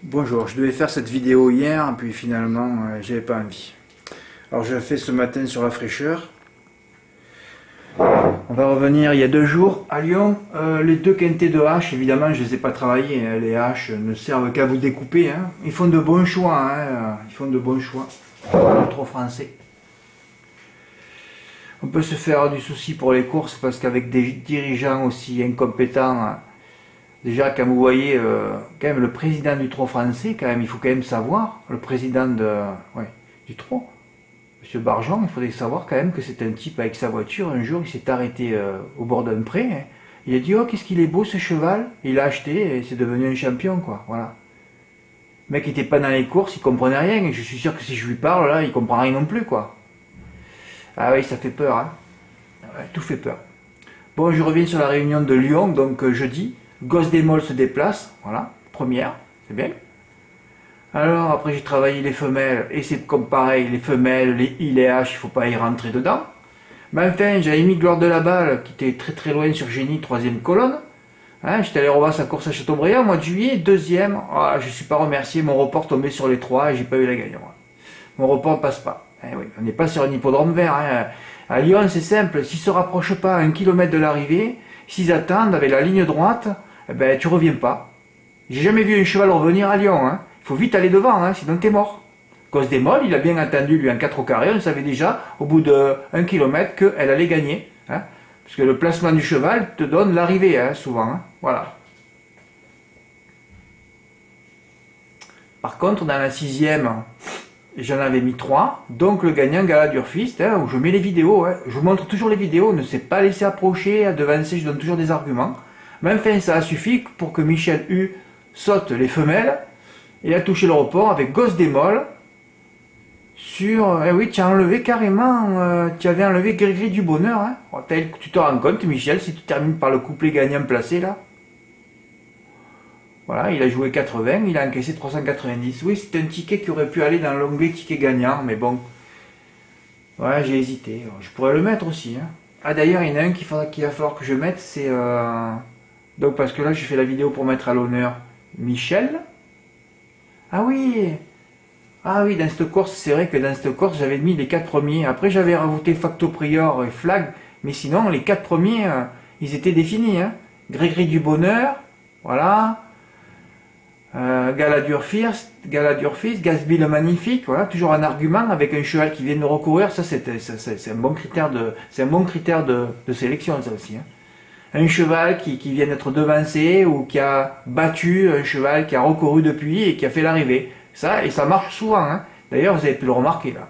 Bonjour, je devais faire cette vidéo hier, puis finalement j'avais pas envie. Alors je l'ai fait ce matin sur la fraîcheur. On va revenir il y a 2 jours à Lyon. Les deux quintés de haches, évidemment je les ai pas travaillés, hein. Les haches ne servent qu'à vous découper, hein. Ils font de bons choix, hein. Ils font de bons choix. Pas trop français. On peut se faire du souci pour les courses parce qu'avec des dirigeants aussi incompétents, hein, déjà, quand vous voyez quand même le président du trot français, quand même, il faut quand même savoir, le président du trot, Monsieur Barjon, il faudrait savoir quand même que c'est un type avec sa voiture. Un jour, il s'est arrêté au bord d'un pré, hein. Il a dit, oh, qu'est-ce qu'il est beau ce cheval. Il l'a acheté et c'est devenu un champion, quoi. Voilà. Le mec n'était pas dans les courses, il comprenait rien. Et je suis sûr que si je lui parle, là, il comprend rien non plus, quoi. Ah oui, ça fait peur, hein. Ouais, tout fait peur. Bon, je reviens sur la réunion de Lyon, donc jeudi. Gosse des Molles se déplace, voilà, première, c'est bien. Alors, après j'ai travaillé les femelles, et c'est comme pareil, les femelles, les I, les H, il faut pas y rentrer dedans. Mais enfin, j'avais mis Gloire de la Balle, qui était très très loin sur Génie, troisième colonne. Hein, j'étais allé revoir sa course à Châteaubriand au mois de juillet, deuxième. Ah, je ne suis pas remercié, mon report tombait sur les trois et j'ai pas eu la gagnante. Mon report ne passe pas. Eh oui, on n'est pas sur un hippodrome vert, hein. À Lyon, c'est simple, s'ils se rapprochent pas à 1 kilomètre de l'arrivée, s'ils attendent avec la ligne droite, eh ben, tu reviens pas. J'ai jamais vu un cheval revenir à Lyon, hein. Il faut vite aller devant, hein, sinon t'es mort. Cause des molles, il a bien attendu, lui, en 4 au carré, on savait déjà, au bout de 1 kilomètre, qu'elle allait gagner, hein. Parce que le placement du cheval te donne l'arrivée, hein, souvent, hein. Voilà. Par contre, dans la sixième, j'en avais mis 3, donc le gagnant Gala d'Urfist, hein, où je mets les vidéos, hein. Je vous montre toujours les vidéos, ne s'est pas laissé approcher, à devancer, je donne toujours des arguments. Mais enfin, ça a suffi pour que Michel U saute les femelles et a touché le report avec Gosse des Molles sur... Eh oui, tu as enlevé carrément, tu avais enlevé Gris-Gris du Bonheur, hein. Oh, tu te rends compte, Michel, si tu termines par le couplet gagnant placé, là. Voilà, il a joué 80, il a encaissé 390. Oui, c'est un ticket qui aurait pu aller dans l'onglet ticket gagnant, mais bon. Ouais, j'ai hésité. Je pourrais le mettre aussi, hein. Ah, d'ailleurs, il y en a un qu'il va falloir que je mette, c'est... Donc, parce que là, j'ai fait la vidéo pour mettre à l'honneur Michel. Ah oui. Ah oui, dans cette course, c'est vrai que dans cette course, j'avais mis les 4 premiers. Après, j'avais rajouté Facto Prior et Flag. Mais sinon, les 4 premiers, ils étaient définis, hein. Grégory du Bonheur. Voilà. Gala d'Urfist, Gatsby le Magnifique, voilà, toujours un argument avec un cheval qui vient de recourir, ça c'est un bon critère de sélection, ça aussi, hein. Un cheval qui vient d'être devancé ou qui a battu un cheval qui a recouru depuis et qui a fait l'arrivée. Ça, et ça marche souvent, hein. D'ailleurs, vous avez pu le remarquer là.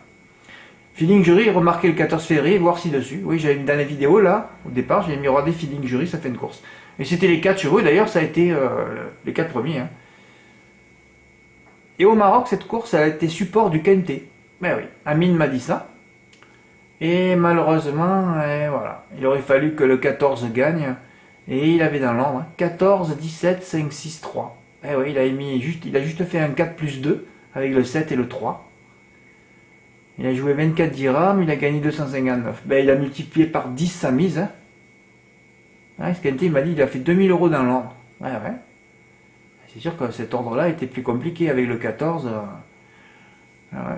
Feeling Jury, remarquez le 14 février, voir ci-dessus. Oui, j'avais mis dans la vidéo là, au départ, j'avais mis regarder Feeling Jury, ça fait une course. Et c'était les 4 chevaux, d'ailleurs, ça a été les 4 premiers, hein. Et au Maroc, cette course a été support du Quintet. Ben oui, Amine m'a dit ça. Et malheureusement, voilà, il aurait fallu que le 14 gagne. Et il avait dans l'ordre, hein, 14, 17, 5, 6, 3. Eh oui, il a juste fait un 4 plus 2 avec le 7 et le 3. Il a joué 24 dirhams, il a gagné 259. Ben, il a multiplié par 10 sa mise, hein. Ouais, ce Quintet, il m'a dit il a fait 2000 euros dans l'ordre. Ouais, ouais. C'est sûr que cet ordre-là était plus compliqué avec le 14. Ah ouais.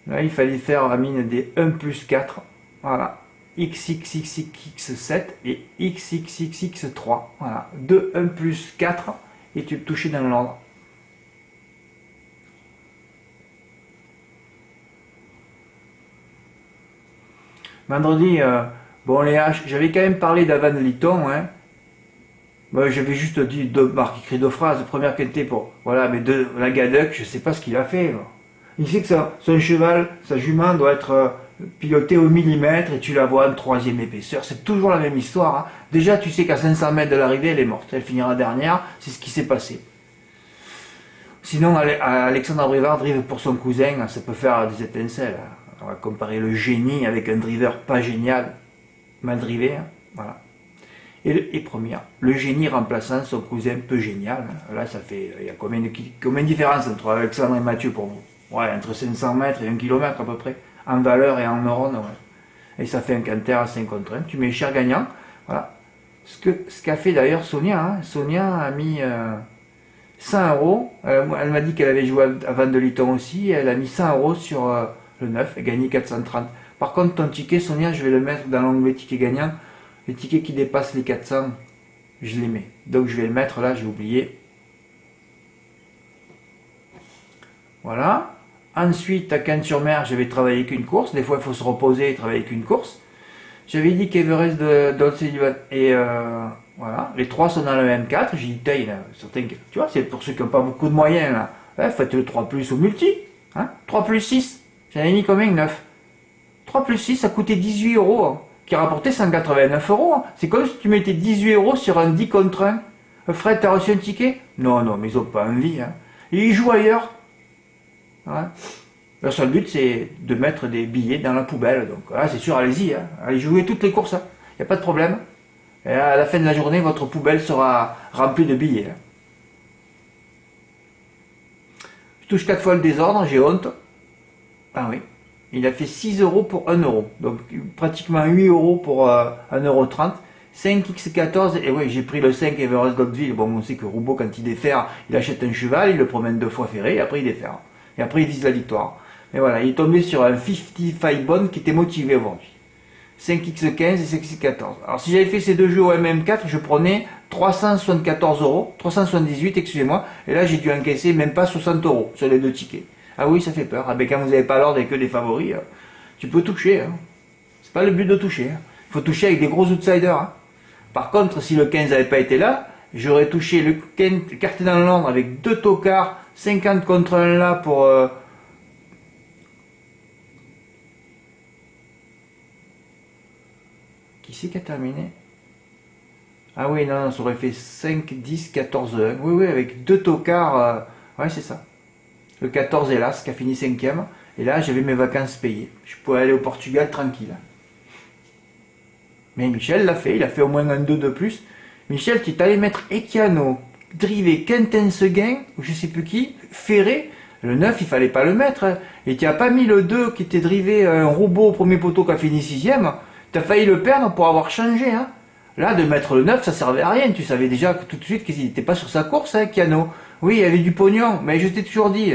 Là, il fallait faire la mine des 1 plus 4. Voilà. XXXX7 et XXXX3. Voilà. 2, 1 plus 4 et tu te touchais dans l'ordre. Vendredi, bon, les H, j'avais quand même parlé d'Avan Litton, hein. Moi, j'avais juste dit écrit 2 phrases. Première qualité pour. Voilà, mais la Gadec, je sais pas ce qu'il a fait. Là. Il sait que son cheval, sa jument doit être pilotée au millimètre et tu la vois en 3e épaisseur. C'est toujours la même histoire, hein. Déjà, tu sais qu'à 500 mètres de l'arrivée, elle est morte. Elle finira dernière. C'est ce qui s'est passé. Sinon, Alexandre Brivard drive pour son cousin. Ça peut faire des étincelles. On va comparer le génie avec un driver pas génial, mal drivé, hein. Voilà. Et première, le génie remplaçant son cousin peu génial. Là, ça fait. Il y a combien de différence entre Alexandre et Mathieu pour vous? Ouais, entre 500 mètres et 1 kilomètre à peu près. En valeur et en neurones, ouais. Et ça fait un canter à 5 contre 1. Tu mets cher gagnant. Voilà. Ce qu'a fait d'ailleurs Sonia. Hein. Sonia a mis 100 euros. Elle m'a dit qu'elle avait joué à Van de Litton aussi. Elle a mis 100 euros sur le 9 et gagné 430. Par contre, ton ticket, Sonia, je vais le mettre dans l'onglet ticket gagnant. Les tickets qui dépassent les 400, je les mets. Donc je vais le mettre là, j'ai oublié. Voilà. Ensuite, à Cannes-sur-Mer, j'avais travaillé qu'une course. Des fois, il faut se reposer et travailler qu'une course. J'avais dit qu'Everest de Dolce et voilà. Les trois sont dans le M4. J'ai dit, taille, certains, tu vois, c'est pour ceux qui n'ont pas beaucoup de moyens, là. Ouais, faites le 3 plus au multi. Hein, 3 plus 6. J'en ai mis combien? 9. 3 plus 6, ça coûtait 18 euros. Hein, qui rapportait 189 euros. Hein. C'est comme si tu mettais 18 euros sur un 10 contre 1. Fred, t'as reçu un ticket? Non, non, mais ils n'ont pas envie. Hein. Et ils jouent ailleurs. Ouais. Le seul but, c'est de mettre des billets dans la poubelle. Donc là, c'est sûr, allez-y. Hein. Allez jouer toutes les courses. Il n'y a pas de problème. Et à la fin de la journée, votre poubelle sera remplie de billets. Hein. Je touche 4 fois le désordre, j'ai honte. Ah oui. Il a fait 6 euros pour 1 euro. Donc pratiquement 8 euros pour 1,30 €. 5x14, et oui, j'ai pris le 5 Everest d'Hauteville. Bon, on sait que Roubaud, quand il défère, il achète un cheval, il le promène 2 fois ferré, et après il défère. Et après il vise la victoire. Et voilà, il est tombé sur un 55 bond qui était motivé aujourd'hui. 5x15 et 5x14. Alors si j'avais fait ces deux jeux au MM4, je prenais 374 euros, 378, excusez-moi, et là j'ai dû encaisser même pas 60 euros sur les deux tickets. Ah oui, ça fait peur. Ah ben quand vous n'avez pas l'ordre et que des favoris, tu peux toucher. Hein. C'est pas le but de toucher. Hein. Il faut toucher avec des gros outsiders. Hein. Par contre, si le 15 n'avait pas été là, j'aurais touché le quartier dans l'ordre avec deux tocards, 50 contre 1 là pour... Qui c'est qui a terminé? Ah oui, non, ça aurait fait 5, 10, 14, 1. Oui, oui, avec deux tocards. Ouais, c'est ça. Le 14 hélas, qui a fini 5e. Et là, j'avais mes vacances payées. Je pouvais aller au Portugal tranquille. Mais Michel l'a fait, il a fait au moins un 2 de plus. Michel, tu es allé mettre Ekiano, Drivé, Quentin Seguin, ou je sais plus qui, Ferré. Le 9, il fallait pas le mettre. Hein. Et tu n'as pas mis le 2 qui était drivé, un robot au premier poteau qui a fini 6e. Tu as failli le perdre pour avoir changé. Hein. Là, de mettre le 9, ça servait à rien. Tu savais déjà que tout de suite qu'il n'était pas sur sa course, hein, Kiano. Oui, il y avait du pognon, mais je t'ai toujours dit,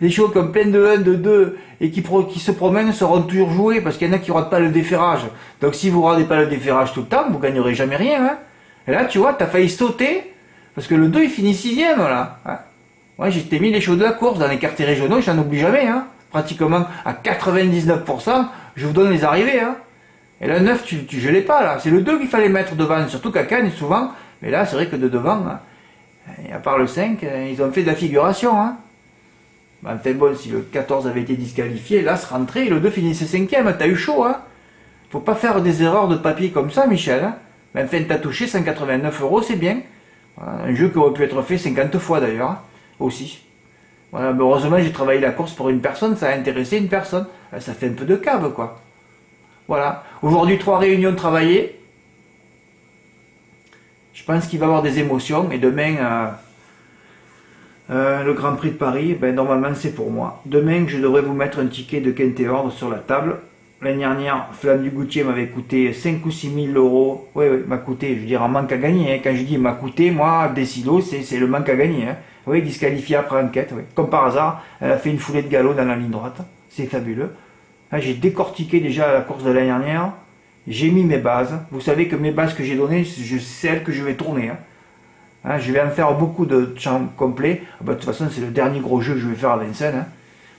les chevaux comme plein de 1, de 2, et qui se promènent seront toujours joués, parce qu'il y en a qui ne ratent pas le déferrage. Donc si vous ne ratez pas le déferrage tout le temps, vous gagnerez jamais rien. Hein. Et là, tu vois, tu as failli sauter, parce que le 2, il finit 6e, là. Hein. Ouais, j'ai mis les chevaux de la course dans les quartiers régionaux, j'en oublie jamais. Hein. Pratiquement à 99%, je vous donne les arrivées. Hein. Et le 9, tu gelais pas, là. C'est le 2 qu'il fallait mettre devant, surtout qu'à Cannes, souvent. Mais là, c'est vrai que de devant... Hein, et à part le 5, ils ont fait de la figuration. Hein. Enfin bon, si le 14 avait été disqualifié, là, se rentrait, le 2 finissait 5e, t'as eu chaud. Hein. Faut pas faire des erreurs de papier comme ça, Michel. Hein. Mais enfin, t'as touché 189 euros, c'est bien. Voilà, un jeu qui aurait pu être fait 50 fois d'ailleurs, hein, aussi. Voilà, mais heureusement, j'ai travaillé la course pour une personne, ça a intéressé une personne. Ça fait un peu de cave, quoi. Voilà. Aujourd'hui, 3 réunions travaillées. Je pense qu'il va y avoir des émotions. Et demain, le Grand Prix de Paris, ben, normalement, c'est pour moi. Demain, je devrais vous mettre un ticket de Quintet Ordre sur la table. L'année dernière, Flamme du Goutier m'avait coûté 5 ou 6 000 euros. Oui, m'a coûté, je veux dire, un manque à gagner. Hein. Quand je dis m'a coûté, moi, Décilo, c'est le manque à gagner. Hein. Oui, disqualifié après enquête. Oui. Comme par hasard, elle a fait une foulée de galop dans la ligne droite. C'est fabuleux. Hein, j'ai décortiqué déjà la course de l'année dernière. J'ai mis mes bases. Vous savez que mes bases que j'ai données, c'est celles que je vais tourner. Hein. Hein, je vais en faire beaucoup de champs complets. Ah bah, de toute façon, c'est le dernier gros jeu que je vais faire à Vincennes. Hein.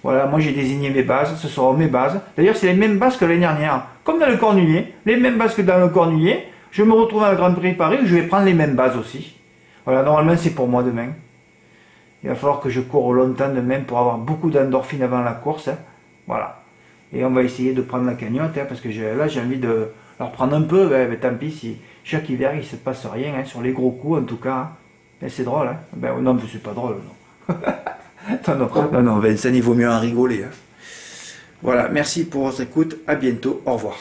Voilà, moi j'ai désigné mes bases. Ce seront mes bases. D'ailleurs, c'est les mêmes bases que l'année dernière. Comme dans le Cornulier. Les mêmes bases que dans le Cornulier. Je me retrouve à la Grand Prix de Paris où je vais prendre les mêmes bases aussi. Voilà, normalement, c'est pour moi demain. Il va falloir que je cours longtemps demain pour avoir beaucoup d'endorphine avant la course. Hein. Voilà. Et on va essayer de prendre la cagnotte, hein, parce que là j'ai envie de leur prendre un peu, mais tant pis si chaque hiver il ne se passe rien, hein, sur les gros coups en tout cas. Hein. C'est drôle, hein. Ben, non mais c'est pas drôle, non. non, Vincent, il vaut mieux en rigoler. Hein. Voilà, merci pour votre écoute, à bientôt, au revoir.